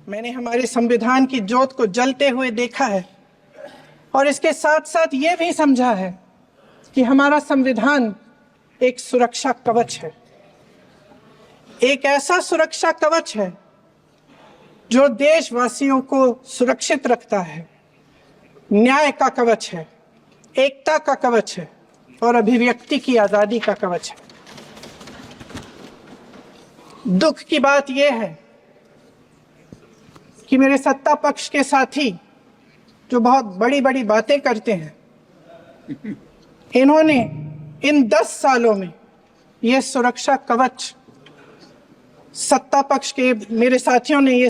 मैंने हमारे संविधान की ज्योत को जलते हुए देखा है और इसके साथ साथ ये भी समझा है कि हमारा संविधान एक सुरक्षा कवच है, एक ऐसा सुरक्षा कवच है जो देशवासियों को सुरक्षित रखता है, न्याय का कवच है, एकता का कवच है और अभिव्यक्ति की आजादी का कवच है। दुख की बात यह है कि मेरे सत्ता पक्ष के साथी जो बहुत बड़ी बड़ी बातें करते हैं, इन्होंने इन 10 सालों में यह सुरक्षा कवच, सत्ता पक्ष के मेरे साथियों ने ये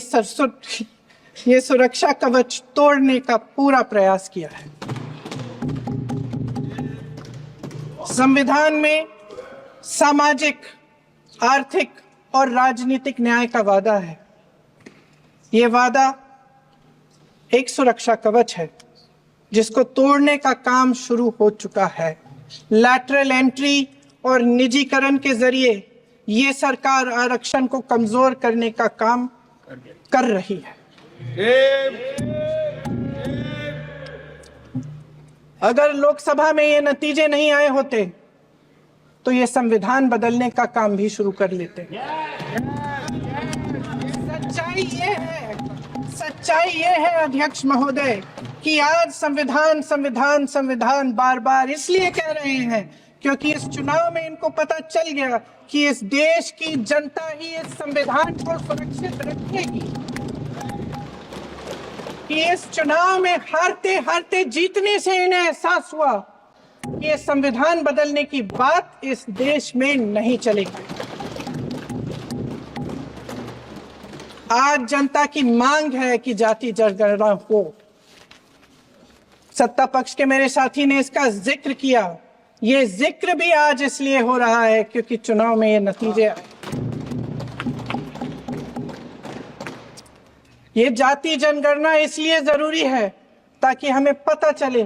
सुरक्षा कवच तोड़ने का पूरा प्रयास किया है। संविधान में सामाजिक, आर्थिक और राजनीतिक न्याय का वादा है। ये वादा एक सुरक्षा कवच है जिसको तोड़ने का काम शुरू हो चुका है। लैटरल एंट्री और निजीकरण के जरिए ये सरकार आरक्षण को कमजोर करने का काम कर रही है। अगर लोकसभा में ये नतीजे नहीं आए होते तो ये संविधान बदलने का काम भी शुरू कर लेते। सच्चाई ये है अध्यक्ष महोदय कि आज संविधान बार बार इसलिए कह रहे हैं क्योंकि इस चुनाव में इनको पता चल गया कि इस देश की जनता ही इस संविधान को सुरक्षित रखेगी, कि इस चुनाव में हारते हारते जीतने से इन्हें एहसास हुआ कि ये संविधान बदलने की बात इस देश में नहीं चलेगी। आज जनता की मांग है कि जाति जनगणना हो। सत्ता पक्ष के मेरे साथी ने इसका जिक्र किया। ये जिक्र भी आज इसलिए हो रहा है क्योंकि चुनाव में ये नतीजे आए। ये जाति जनगणना इसलिए जरूरी है ताकि हमें पता चले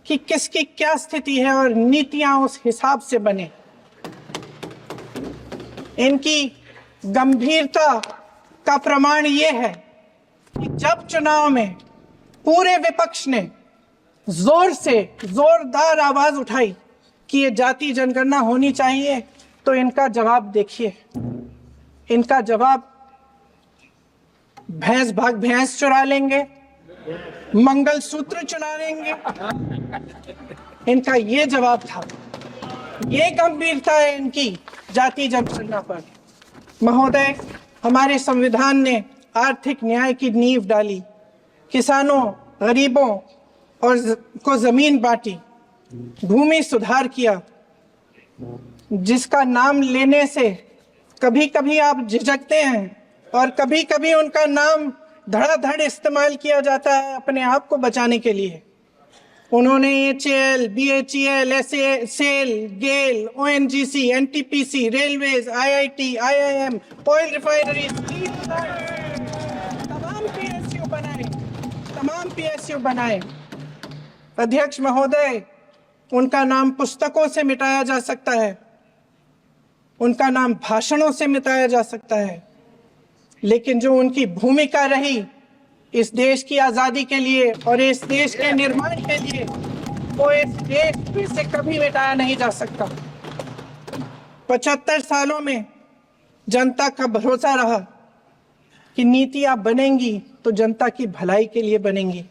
कि किसकी क्या स्थिति है और नीतियां उस हिसाब से बने। इनकी गंभीरता का प्रमाण ये है कि जब चुनाव में पूरे विपक्ष ने जोरदार आवाज उठाई कि ये जाति जनगणना होनी चाहिए, तो इनका जवाब देखिए। इनका जवाब भैंस भाग भैंस चुरा लेंगे, मंगलसूत्र चुरा लेंगे, इनका ये जवाब था। ये गंभीरता है इनकी जाति जनगणना पर। महोदय, हमारे संविधान ने आर्थिक न्याय की नींव डाली, किसानों, गरीबों और को जमीन बांटी, भूमि सुधार किया, जिसका नाम लेने से कभी कभी आप झिझकते हैं और कभी कभी उनका नाम धड़ाधड़ इस्तेमाल किया जाता है अपने आप को बचाने के लिए। उन्होंने HAL, BHEL, SAIL, गेल, ONGC, NTPC, railways, IIT, IIM, oil refineries, तमाम PSU बनाए। अध्यक्ष महोदय, उनका नाम पुस्तकों से मिटाया जा सकता है, उनका नाम भाषणों से मिटाया जा सकता है, लेकिन जो उनकी भूमिका रही इस देश की आजादी के लिए और इस देश के निर्माण के लिए, वो इस देश में से कभी मिटाया नहीं जा सकता। 75 सालों में जनता का भरोसा रहा कि नीतियां बनेंगी तो जनता की भलाई के लिए बनेंगी।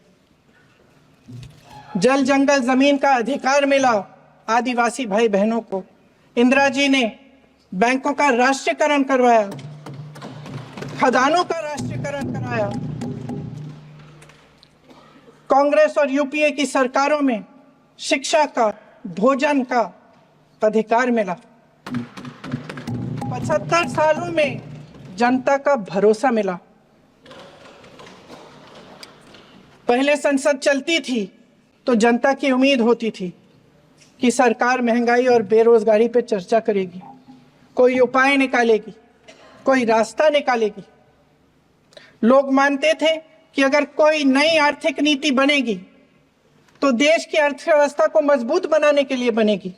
जल जंगल जमीन का अधिकार मिला आदिवासी भाई बहनों को। इंदिरा जी ने बैंकों का राष्ट्रीयकरण करवाया, खदानों का राष्ट्रीयकरण कराया। कांग्रेस और यूपीए की सरकारों में शिक्षा का, भोजन का अधिकार मिला। 75 सालों में जनता का भरोसा मिला। पहले संसद चलती थी तो जनता की उम्मीद होती थी कि सरकार महंगाई और बेरोजगारी पर चर्चा करेगी, कोई उपाय निकालेगी, कोई रास्ता निकालेगी। लोग मानते थे कि अगर कोई नई आर्थिक नीति बनेगी तो देश की अर्थव्यवस्था को मजबूत बनाने के लिए बनेगी,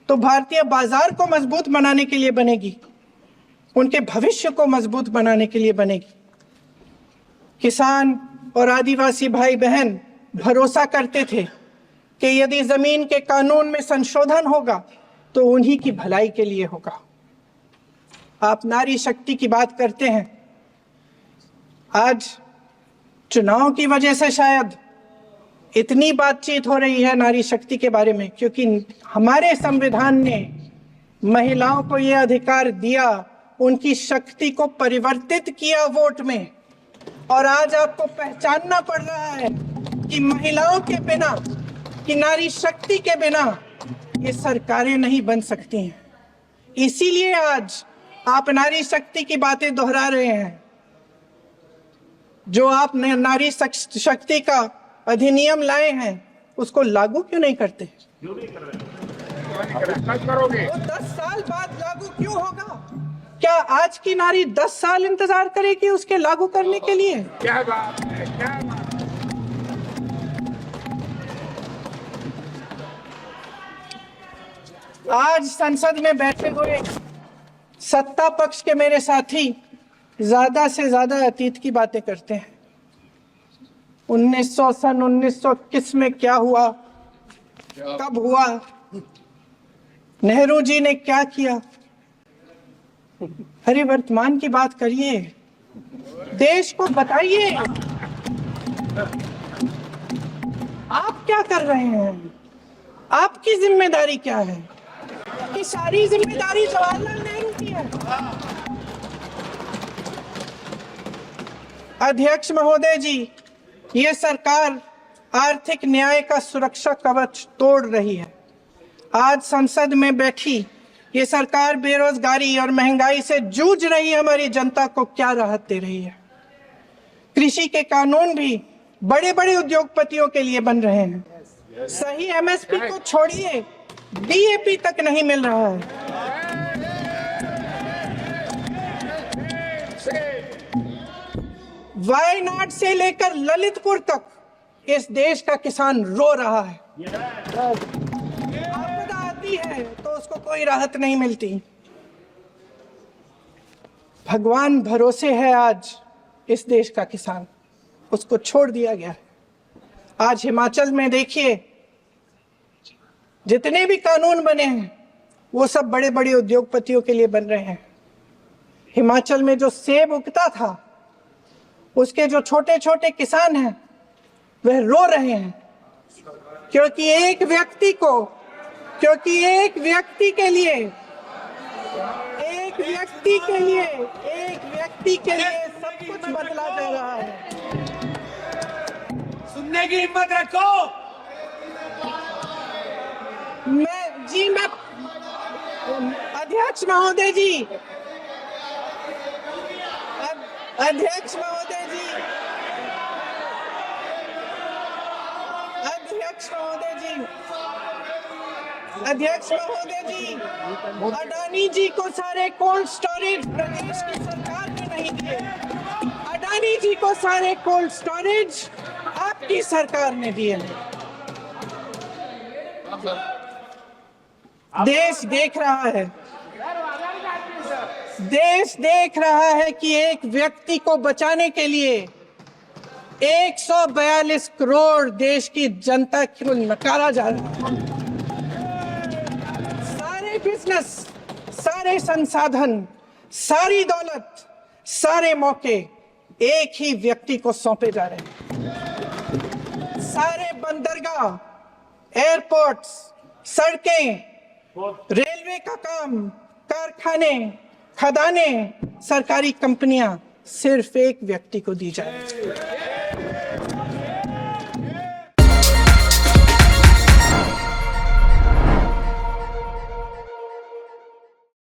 तो भारतीय बाजार को मजबूत बनाने के लिए बनेगी, उनके भविष्य को मजबूत बनाने के लिए बनेगी। किसान और आदिवासी भाई बहन भरोसा करते थे कि यदि जमीन के कानून में संशोधन होगा तो उन्हीं की भलाई के लिए होगा। आप नारी शक्ति की बात करते हैं। आज चुनाव की वजह से शायद इतनी बातचीत हो रही है नारी शक्ति के बारे में, क्योंकि हमारे संविधान ने महिलाओं को यह अधिकार दिया, उनकी शक्ति को परिवर्तित किया वोट में। और आज आपको पहचानना पड़ रहा है कि महिलाओं के बिना, कि नारी शक्ति के बिना ये सरकारें नहीं बन सकती हैं। इसीलिए आज आप नारी शक्ति की बातें दोहरा रहे हैं। जो आप नारी शक्ति का अधिनियम लाए हैं उसको लागू क्यों नहीं करते? क्यों नहीं कर रहे? करोगे? वो 10 साल बाद लागू क्यों होगा? क्या आज की नारी 10 साल इंतजार करेगी उसके लागू करने के लिए? क्या बात है, क्या बात। आज संसद में बैठे हुए सत्ता पक्ष के मेरे साथी ज्यादा से ज्यादा अतीत की बातें करते हैं। 1900 किस में क्या हुआ, कब हुआ, नेहरू जी ने क्या किया। अरे वर्तमान की बात करिए, देश को बताइए आप क्या कर रहे हैं, आपकी जिम्मेदारी क्या है? कि सारी जिम्मेदारी जवाहरलाल नेहरू की है। अध्यक्ष महोदय जी, ये सरकार आर्थिक न्याय का सुरक्षा कवच तोड़ रही है। आज संसद में बैठी ये सरकार बेरोजगारी और महंगाई से जूझ रही हमारी जनता को क्या राहत दे रही है? कृषि के कानून भी बड़े बड़े उद्योगपतियों के लिए बन रहे हैं। सही एमएसपी को छोड़िए, डीएपी तक नहीं मिल रहा है। वायनाड से लेकर ललितपुर तक इस देश का किसान रो रहा है। आपदा आती है तो उसको कोई राहत नहीं मिलती। भगवान भरोसे है आज इस देश का किसान, उसको छोड़ दिया गया है। आज हिमाचल में देखिए, जितने भी कानून बने हैं वो सब बड़े बड़े उद्योगपतियों के लिए बन रहे हैं। हिमाचल में जो सेब उगता था उसके जो छोटे छोटे किसान हैं वह रो रहे हैं, क्योंकि एक व्यक्ति के लिए सब कुछ बदला जा रहा है। सुनने की हिम्मत रखो। मैं अध्यक्ष महोदय जी, अध्यक्ष महोदय जी, अडानी जी को सारे कोल्ड स्टोरेज प्रदेश की सरकार ने नहीं दिए। अडानी जी को सारे कोल्ड स्टोरेज आपकी सरकार ने दिए हैं। देश देख रहा है कि एक व्यक्ति को बचाने के लिए 142 करोड़ देश की जनता को नकारा जा रहा है। सारे बिजनेस, सारे संसाधन, सारी दौलत, सारे मौके एक ही व्यक्ति को सौंपे जा रहे हैं। सारे बंदरगाह, एयरपोर्ट्स, सड़कें, रेलवे का काम, कारखाने, खदानें, सरकारी कंपनियां सिर्फ एक व्यक्ति को दी जाए।